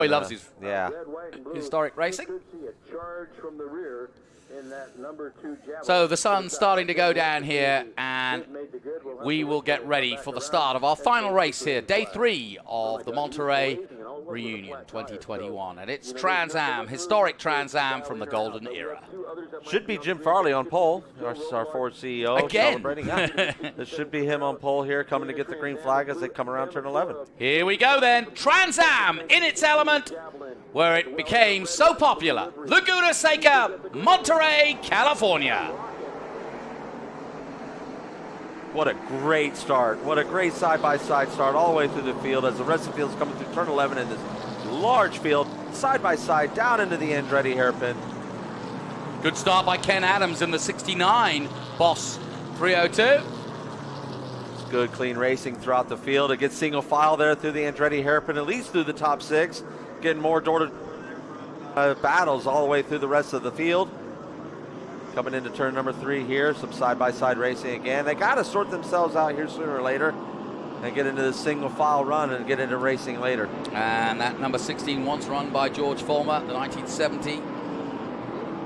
He loves his historic racing. So the sun's starting to go down here, and we will get ready for the start of our final race here, day 3 of the Monterey Reunion 2021. And it's Trans Am, historic Trans Am from the golden era. Should be Jim Farley on pole, our Ford CEO. Again. Celebrating. Yeah. This should be him on pole here, coming to get the green flag as they come around turn 11. Here we go then, Trans Am in its element, where it became so popular. Laguna, Seca, Monterey, California. What a great start. What a great side-by-side start all the way through the field as the rest of the field is coming through turn 11 in this large field, side-by-side, down into the Andretti hairpin. Good start by Ken Adams in the 69 Boss 302. It's good, clean racing throughout the field. It gets single file there through the Andretti hairpin, at least through the top 6, getting more door-to battles all the way through the rest of the field. Coming into turn number 3 here, some side-by-side racing again. They got to sort themselves out here sooner or later and get into the single file run and get into racing later. And that number 16 once run by George Fulmer, the 1970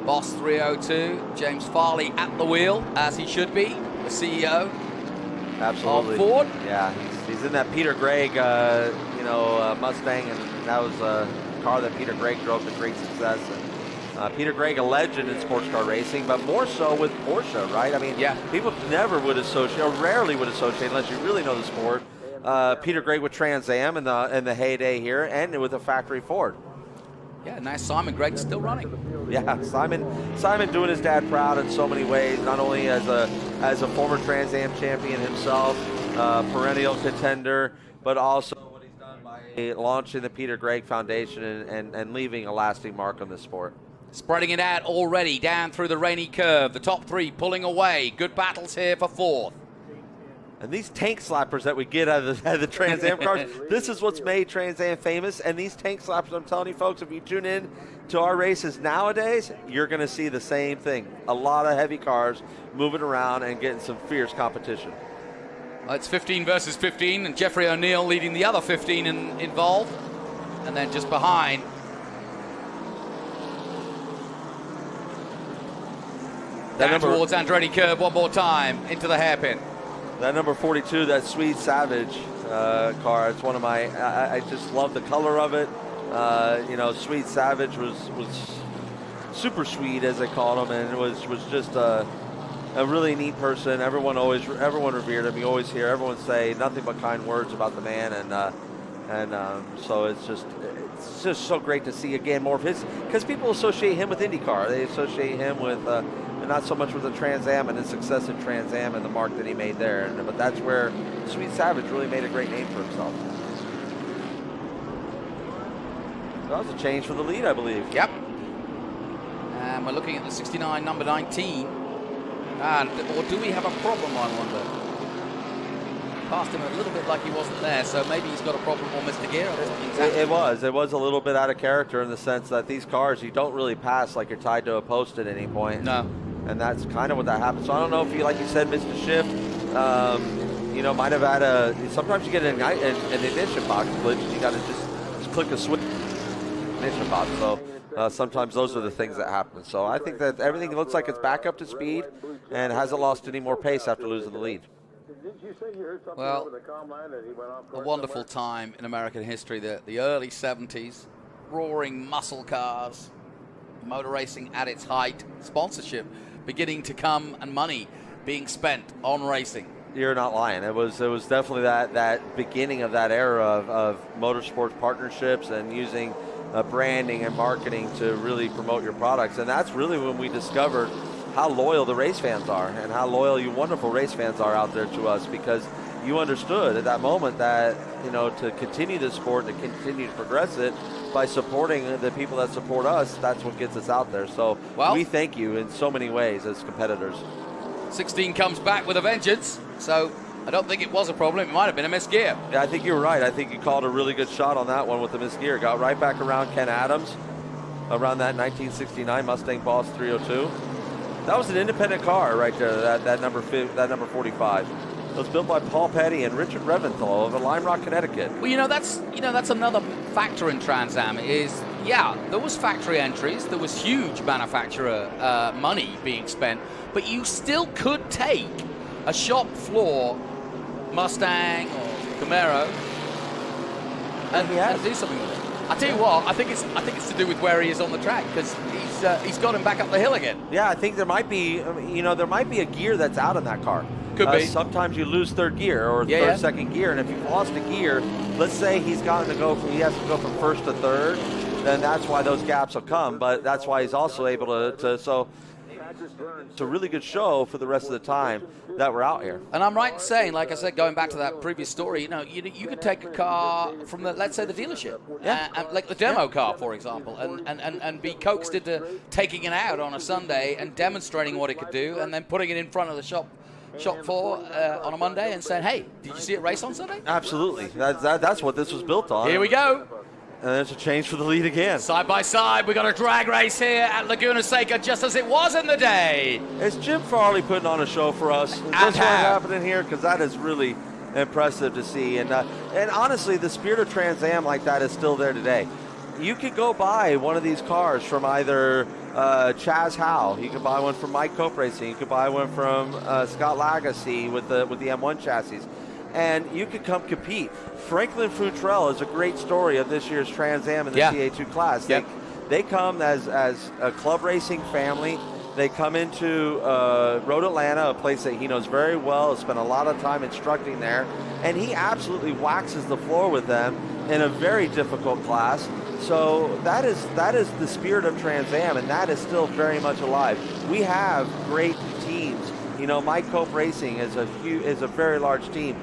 Boss 302. James Farley at the wheel, as he should be, the CEO. Absolutely. Of Ford. Yeah, he's in that Peter Gregg, Mustang, and that was a car that Peter Gregg drove to great success. And Peter Gregg, a legend in sports car racing, but more so with Porsche, right? I mean, yeah. People never would associate, or rarely would associate, unless you really know the sport, Peter Gregg with Trans Am in the heyday here, and with a factory Ford. Yeah, nice. Simon Gregg's still running. Yeah, Simon doing his dad proud in so many ways, not only as a former Trans Am champion himself, perennial contender, but also what he's done by launching the Peter Gregg Foundation and leaving a lasting mark on the sport. Spreading it out already down through the rainy curve. The top 3 pulling away. Good battles here for 4th. And these tank slappers that we get out of the Trans Am cars, this is what's made Trans Am famous. And these tank slappers, I'm telling you folks, if you tune in to our races nowadays, you're going to see the same thing. A lot of heavy cars moving around and getting some fierce competition. Well, it's 15 versus 15, and Jeffrey O'Neill leading the other 15 involved. And then just behind, down towards Andretti curve one more time, into the hairpin. That number 42, that Sweet Savage car, it's one of my, I just love the color of it. Sweet Savage was super sweet, as they called him, and it was just a really neat person. Everyone revered him. You always hear everyone say nothing but kind words about the man, so it's just so great to see again more of his, because people associate him with IndyCar. They associate him with not so much with the Trans Am and his success in Trans Am and the mark that he made there. But that's where Sweet Savage really made a great name for himself. That was a change for the lead, I believe. Yep. And we're looking at the 69, number 19. Or do we have a problem, I wonder? Passed him a little bit like he wasn't there, so maybe he's got a problem on Mr. Gear. It was a little bit out of character in the sense that these cars, you don't really pass like you're tied to a post at any point. No. And that's kind of what that happened. So I don't know if you, like you said, missed a shift. Might have had sometimes you get an ignition box glitch and you got to just click a switch ignition box. So sometimes those are the things that happen. So I think that everything looks like it's back up to speed and hasn't lost any more pace after losing the lead. Well, a wonderful time in American history, the early 70s, roaring muscle cars, motor racing at its height, sponsorship beginning to come and money being spent on racing. You're not lying. It was definitely that beginning of that era of motorsports partnerships and using branding and marketing to really promote your products. And that's really when we discovered how loyal the race fans are and how loyal you wonderful race fans are out there to us, because you understood at that moment that, to continue the sport, to continue to progress it by supporting the people that support us, that's what gets us out there. So we thank you in so many ways as competitors. 16 comes back with a vengeance, so I don't think it was a problem. It might have been a missed gear. Yeah, I think you're right. I think you called a really good shot on that one with the missed gear. Got right back around Ken Adams, around that 1969 Mustang Boss 302. That was an independent car right there, that number 45. It was built by Paul Petty and Richard Reventhal of Lime Rock, Connecticut. Well, that's another factor in Trans Am is, there was factory entries, there was huge manufacturer money being spent, but you still could take a shop floor Mustang or Camaro and do something with it. I tell you what, I think it's to do with where he is on the track, because he's got him back up the hill again. Yeah, I think there might be a gear that's out in that car. Could be. Sometimes you lose third gear or second gear, and if you've lost a gear, let's say he has to go from first to third, then that's why those gaps will come. But that's why he's also able to so it's a really good show for the rest of the time that we're out here. And I'm right in saying, like I said, going back to that previous story, you could take a car from let's say the dealership, like the demo car, for example, and be coaxed into taking it out on a Sunday and demonstrating what it could do, and then putting it in front of the shop floor on a Monday and saying, hey, did you see it race on Sunday? Absolutely. That's what this was built on. Here we go. And there's a change for the lead again. Side by side, we got a drag race here at Laguna Seca, just as it was in the day. It's Jim Farley putting on a show for us. Is this what's happening here? Because that is really impressive to see. And honestly, the spirit of Trans Am like that is still there today. You could go buy one of these cars from either Chaz Howe. You could buy one from Mike Cope Racing. You could buy one from Scott Lagasse with the M1 chassis. And you could come compete. Franklin Futrell is a great story of this year's Trans Am in the TA2 class. Yep. They come as a club racing family. They come into Road Atlanta, a place that he knows very well, has spent a lot of time instructing there, and he absolutely waxes the floor with them in a very difficult class. So that is the spirit of Trans Am, and that is still very much alive. We have great teams. Mike Cope Racing is a very large team.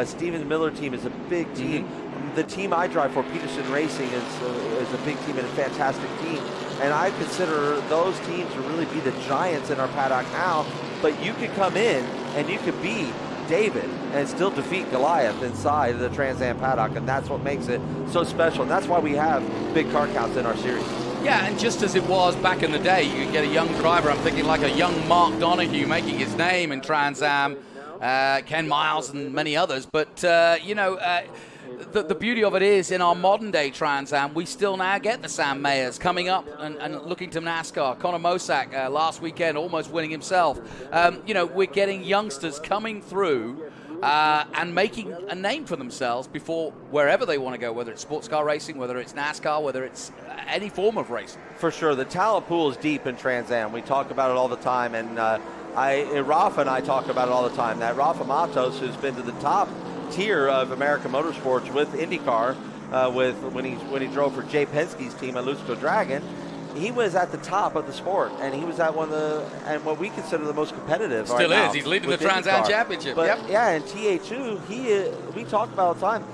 Steven Miller team is a big team. Mm-hmm. The team I drive for, Peterson Racing, is a big team and a fantastic team. And I consider those teams to really be the giants in our paddock now. But you could come in and you could be David and still defeat Goliath inside the Trans Am paddock, and that's what makes it so special. And that's why we have big car counts in our series. Yeah, and just as it was back in the day, you could get a young driver, I'm thinking like a young Mark Donoghue making his name in Trans Am, Ken Miles and many others. But, the beauty of it is in our modern day Trans Am, we still now get the Sam Mayers coming up and looking to NASCAR. Connor Mosack last weekend almost winning himself. We're getting youngsters coming through and making a name for themselves before wherever they want to go, whether it's sports car racing, whether it's NASCAR, whether it's any form of racing. For sure. The talent pool is deep in Trans Am. We talk about it all the time, and Rafa and I talk about it all the time. That Rafa Matos, who's been to the top tier of American Motorsports with IndyCar, when he drove for Jay Penske's team at Lucico Dragon, he was at the top of the sport, and he was at what we consider the most competitive. Still right is. Now, he's leading the Trans Am Championship. But yep. Yeah, and TA2, we talk about all the time.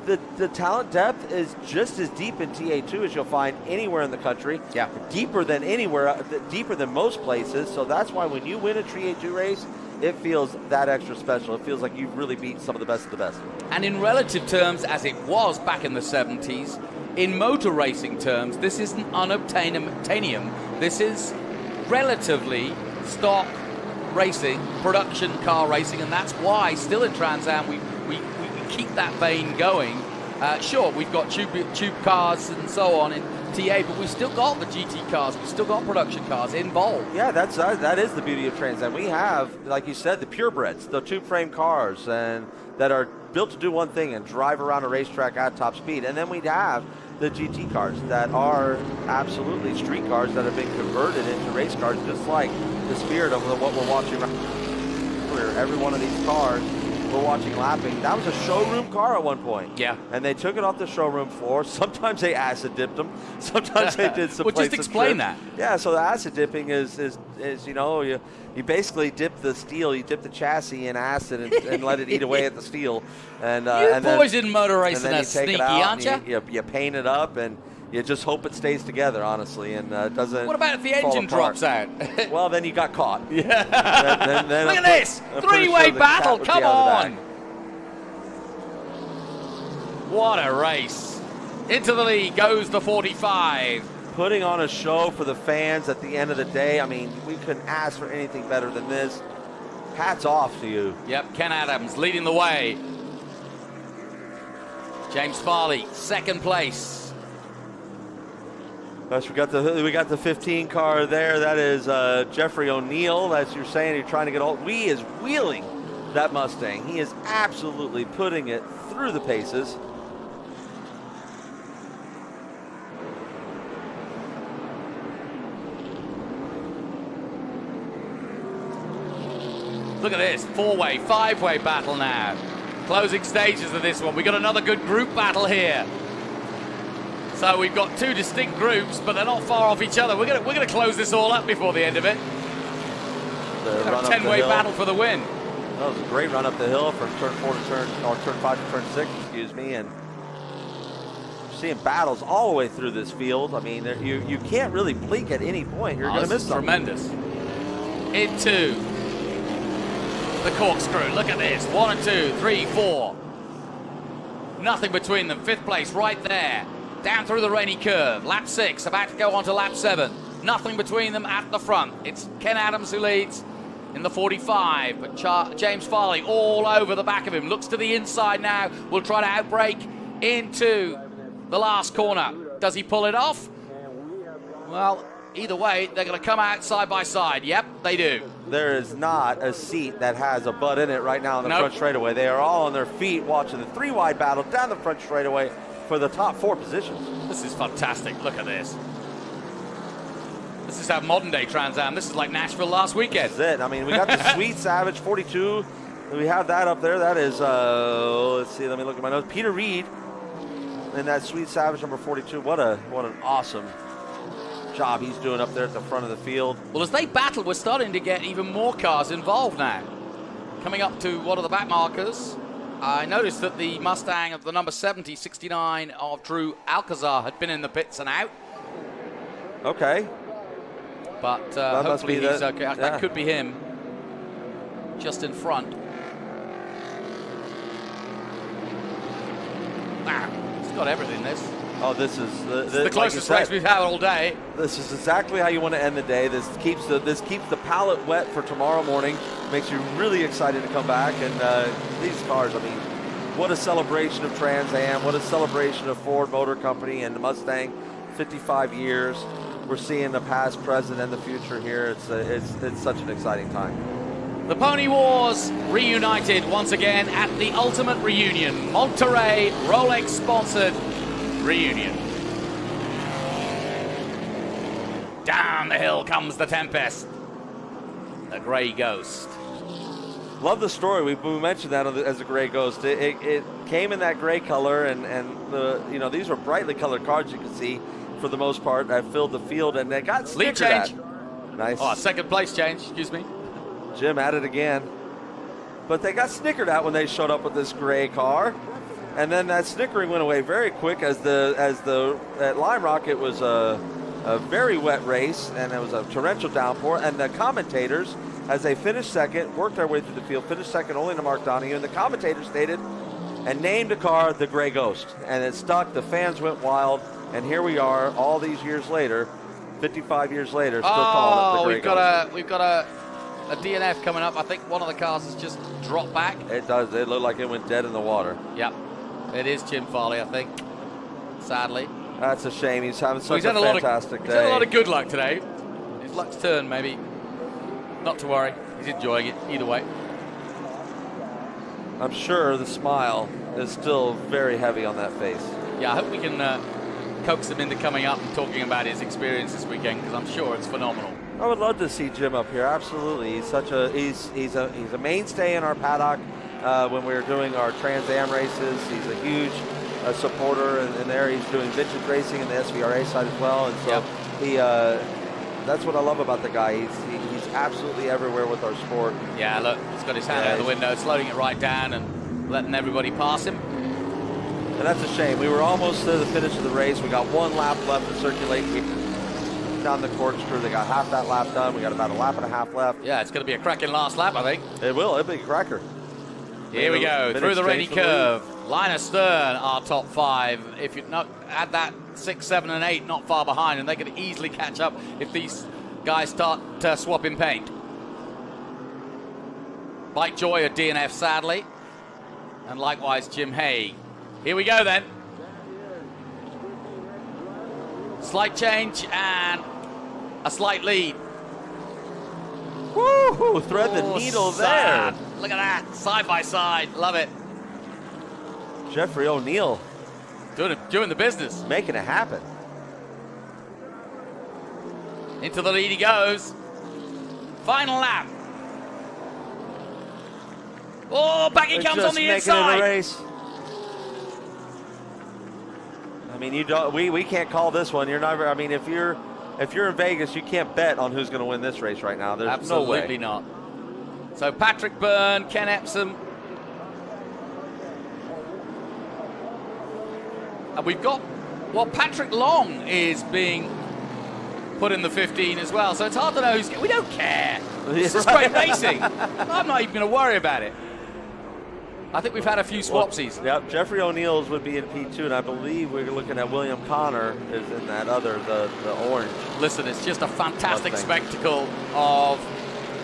The talent depth is just as deep in TA2 as you'll find anywhere in the country. Yeah. Deeper than anywhere, deeper than most places. So that's why when you win a TA2 race, it feels that extra special. It feels like you've really beat some of the best of the best. And in relative terms, as it was back in the 70s, in motor racing terms, this isn't unobtainium. This is relatively stock racing, production car racing, and that's why still in Trans Am we keep that vein going. Sure, we've got tube cars and so on in TA, but we've still got the GT cars, we've still got production cars involved. Yeah, that is the beauty of Trans Am. We have, like you said, the purebreds, the tube frame cars, and that are built to do one thing and drive around a racetrack at top speed. And then we have the GT cars that are absolutely street cars that have been converted into race cars, just like the spirit of what we're watching right here. Every one of these cars we're watching lapping, that was a showroom car at one point. Yeah. And they took it off the showroom floor. Sometimes they acid dipped them. Sometimes they did some. Well, just explain that. Yeah, so the acid dipping is you basically dip the steel, you dip the chassis in acid and let it eat away at the steel. And boys in motor racing are sneaky, aren't you? You paint it up and you just hope it stays together, honestly, and doesn't. What about if the engine drops out? Well, then you got caught. Yeah. Then look at this three-way battle. Come on. What a race! Into the lead goes the 45. Putting on a show for the fans at the end of the day. I mean, we couldn't ask for anything better than this. hats off to you. Yep, Ken Adams leading the way. James Farley, second place. Gosh, we got the 15 car there. That is Jeffrey O'Neill. As you're saying, you're trying to get all. Wee is wheeling that Mustang. He is absolutely putting it through the paces. Look at this, four-way, five-way battle now. Closing stages of this one. We got another good group battle here. So we've got two distinct groups, but they're not far off each other. We're gonna close this all up before the end of it. A 10-way battle for the win. That was a great run up the hill from turn 4 to turn 5 to turn 6, excuse me, and seeing battles all the way through this field. I mean, you can't really blink at any point. You're going to miss something. Tremendous. Into the corkscrew. Look at this. 1 and 2, 3, 4. Nothing between them. 5th place right there. Down through the rainy curve. Lap 6, about to go on to lap 7. Nothing between them at the front. It's Ken Adams who leads in the 45, but James Farley all over the back of him. Looks to the inside now. Will try to outbrake into the last corner. Does he pull it off? Well, either way, they're going to come out side by side. Yep, they do. There is not a seat that has a butt in it right now on the front straightaway. They are all on their feet watching the 3-wide battle down the front straightaway for the top 4 positions. This is fantastic. Look at this. This is how modern day Trans Am. This is like Nashville last weekend. That's it. I mean, we got the Sweet Savage 42. We have that up there. That is, let's see. Let me look at my notes. Peter Reed in that Sweet Savage number 42. What an awesome job he's doing up there at the front of the field. Well, as they battle, we're starting to get even more cars involved now. Coming up to one of the back markers, I noticed that the Mustang of the number 70, 69 of Drew Alcazar had been in the pits and out. Okay. But hopefully he's okay. Yeah. That could be him. Just in front. Wow, he's got everything, this. Oh, this is the closest race we've had all day. This is exactly how you want to end the day. This keeps the palate wet for tomorrow morning. Makes you really excited to come back. And these cars, I mean, what a celebration of Trans Am. What a celebration of Ford Motor Company and the Mustang. 55 years. We're seeing the past, present, and the future here. It's such an exciting time. The Pony Wars reunited once again at the ultimate reunion. Monterey Rolex sponsored reunion. Down the hill comes the Tempest. The Grey Ghost. Love the story. We mentioned that as a Grey Ghost. It came in that gray color, and these were brightly colored cars. You can see. For the most part, I filled the field, and they got snickered at. Nice. Oh, second place change, excuse me. Jim at it again. But they got snickered at when they showed up with this gray car. And then that snickering went away very quick at Lime Rock. It was a very wet race, and it was a torrential downpour. And the commentators, as they finished second, worked their way through the field, finished second only to Mark Donahue, and the commentators stated and named the car the Grey Ghost. And it stuck. The fans went wild. And here we are, all these years later, 55 years later, still calling it the Grey Ghost. We've got a DNF coming up. I think one of the cars has just dropped back. It does. It looked like it went dead in the water. Yep. It is Jim Farley, I think, sadly. That's a shame. He's having such a fantastic day. He's had a lot of good luck today. His luck's turned, maybe. Not to worry. He's enjoying it either way. I'm sure the smile is still very heavy on that face. Yeah, I hope we can coax him into coming up and talking about his experience this weekend, because I'm sure it's phenomenal. I would love to see Jim up here. Absolutely, he's a mainstay in our paddock when we're doing our Trans Am races. He's a huge supporter, and there he's doing vintage racing in the SVRA side as well. And so that's what I love about the guy. He's absolutely everywhere with our sport. Yeah, look, he's got his hand out the window, slowing it right down and letting everybody pass him. And that's a shame. We were almost to the finish of the race. We got one lap left to circulate down the corkscrew. They got half that lap done. We got about a lap and a half left. Yeah, it's going to be a cracking last lap, I think. It will. It'll be a cracker. Here we go. Through the rainy curve. Linus Stern, our top 5. If you add that 6, 7, and 8, not far behind, and they could easily catch up if these guys start swapping paint. Mike Joy at DNF, sadly. And likewise, Jim Hay. Here we go then. Slight change and a slight lead. Woo! Thread the needle sad. there. Look at that, side by side. Love it. Jeffrey O'Neill doing the business. making it happen. Into the lead he goes. Final lap. Oh, back he comes on the inside. It a race. I mean, you don't. We can't call this one. You're never. I mean, if you're in Vegas, you can't bet on who's going to win this race right now. There's absolutely no way. not. So Patrick Byrne, Ken Epsom, and we've got Patrick Long is being put in the 15 as well. So it's hard to know who's. We don't care. This is great racing. I'm not even going to worry about it. I think we've had a few swapsies. Yep, Jeffrey O'Neill's would be in P2, and I believe we're looking at William Connor is in that other, the orange. Listen, it's just a fantastic spectacle of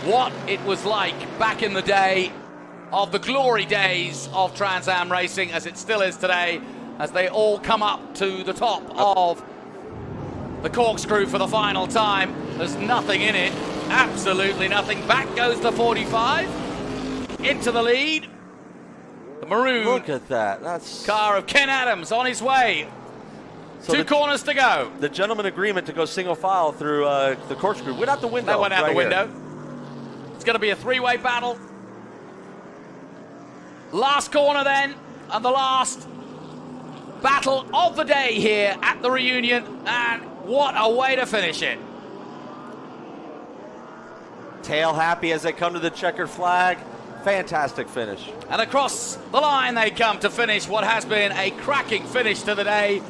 what it was like back in the day of the glory days of Trans Am racing, as it still is today, as they all come up to the top of the corkscrew for the final time. There's nothing in it, absolutely nothing. Back goes the 45, into the lead. The maroon Look at that. That's car of Ken Adams on his way. So 2 corners to go. The gentleman agreement to go single file through the corkscrew went out the window. That went out the window. Here. It's going to be a 3-way battle. Last corner then, and the last battle of the day here at the reunion, and what a way to finish it. Tail happy as they come to the checkered flag. Fantastic finish. And across the line they come to finish what has been a cracking finish to the day.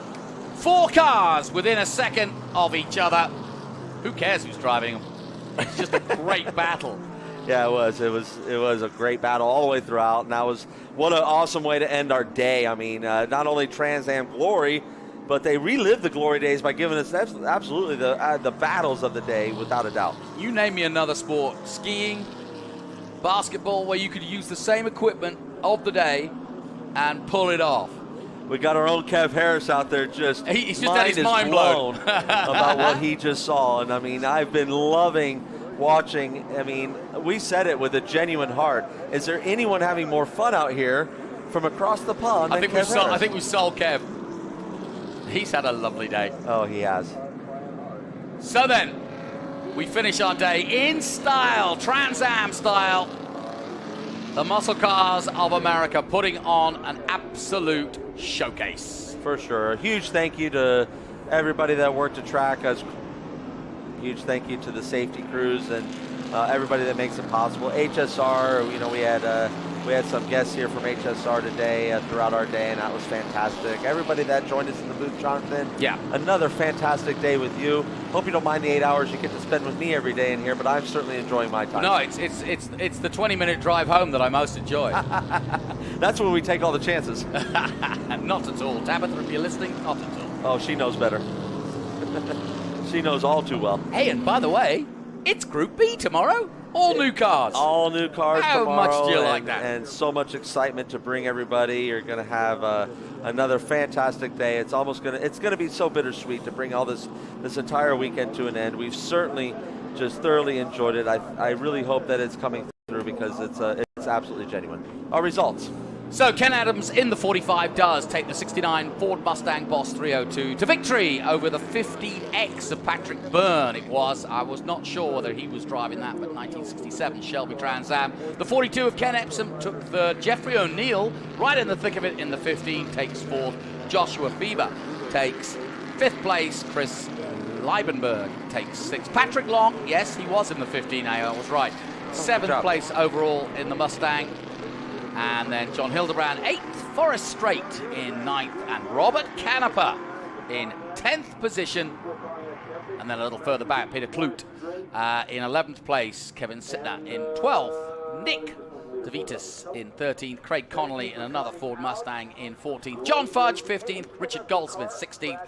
4 cars within a second of each other. Who cares who's driving them? It's just a great battle. Yeah, it was. It was a great battle all the way throughout, and that was what an awesome way to end our day. I mean, not only Trans Am glory, but they relived the glory days by giving us absolutely the battles of the day, without a doubt. You name me another sport, skiing, basketball, where you could use the same equipment of the day and pull it off. We got our own Kev Harris out there he's just had his mind blown about what he just saw. And I mean, I've been loving watching. I mean, we said it with a genuine heart. Is there anyone having more fun out here from across the pond than Kev Harris? I think we've sold Kev. He's had a lovely day. Oh, he has. So then, we finish our day in style, Trans Am style. The muscle cars of America putting on an absolute showcase. For sure. A huge thank you to everybody that worked the track. Huge thank you to the safety crews and everybody that makes it possible. HSR, you know, we had some guests here from HSR today throughout our day, and that was fantastic. Everybody that joined us in the booth, Jonathan. Yeah. Another fantastic day with you. Hope you don't mind the 8 hours you get to spend with me every day in here, but I'm certainly enjoying my time. No, it's the 20-minute drive home that I most enjoy. That's when we take all the chances. Not at all. Tabitha, if you're listening, not at all. Oh, she knows better. She knows all too well. Hey, and by the way, it's Group B tomorrow. All new cars. All new cars How tomorrow. much do you like that? And so much excitement to bring everybody. You're going to have another fantastic day. It's gonna be so bittersweet to bring all this entire weekend to an end. We've certainly just thoroughly enjoyed it. I really hope that it's coming through because it's absolutely genuine. Our results. So Ken Adams in the 45 does take the 69 Ford Mustang Boss 302 to victory over the 15X of Patrick Byrne. It was. I was not sure whether he was driving that, but 1967 Shelby Trans Am. The 42 of Ken Epsom took third. Jeffrey O'Neill, right in the thick of it in the 15, takes fourth. Joshua Bieber takes fifth place. Chris Leibenberg takes sixth. Patrick Long, yes, he was in the 15A, I was right. Seventh place overall in the Mustang. And then John Hildebrand, 8th, Forrest Strait in 9th, and Robert Canepa in 10th position. And then a little further back, Peter Kloot in 11th place, Kevin Sittner in 12th, Nick DeVitas in 13th, Craig Connolly in another Ford Mustang in 14th, John Fudge 15th, Richard Goldsmith 16th,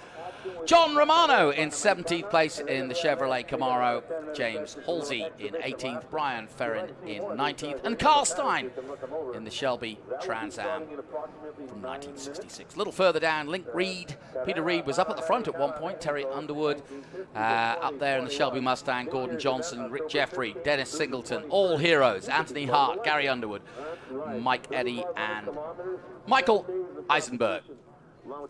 John Romano in 17th place in the Chevrolet Camaro. James Halsey in 18th. Brian Ferrin in 19th. And Carl Stein in the Shelby Trans Am from 1966. A little further down, Link Reed. Peter Reed was up at the front at one point. Terry Underwood up there in the Shelby Mustang. Gordon Johnson, Rick Jeffrey, Dennis Singleton, all heroes. Anthony Hart, Gary Underwood, Mike Eddy, and Michael Eisenberg.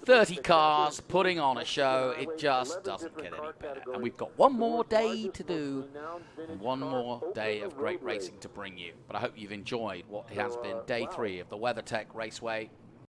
30 cars putting on a show. It just doesn't get any better. And we've got one more day to do, and one more day of great racing to bring you. But I hope you've enjoyed what has been day 3 of the WeatherTech Raceway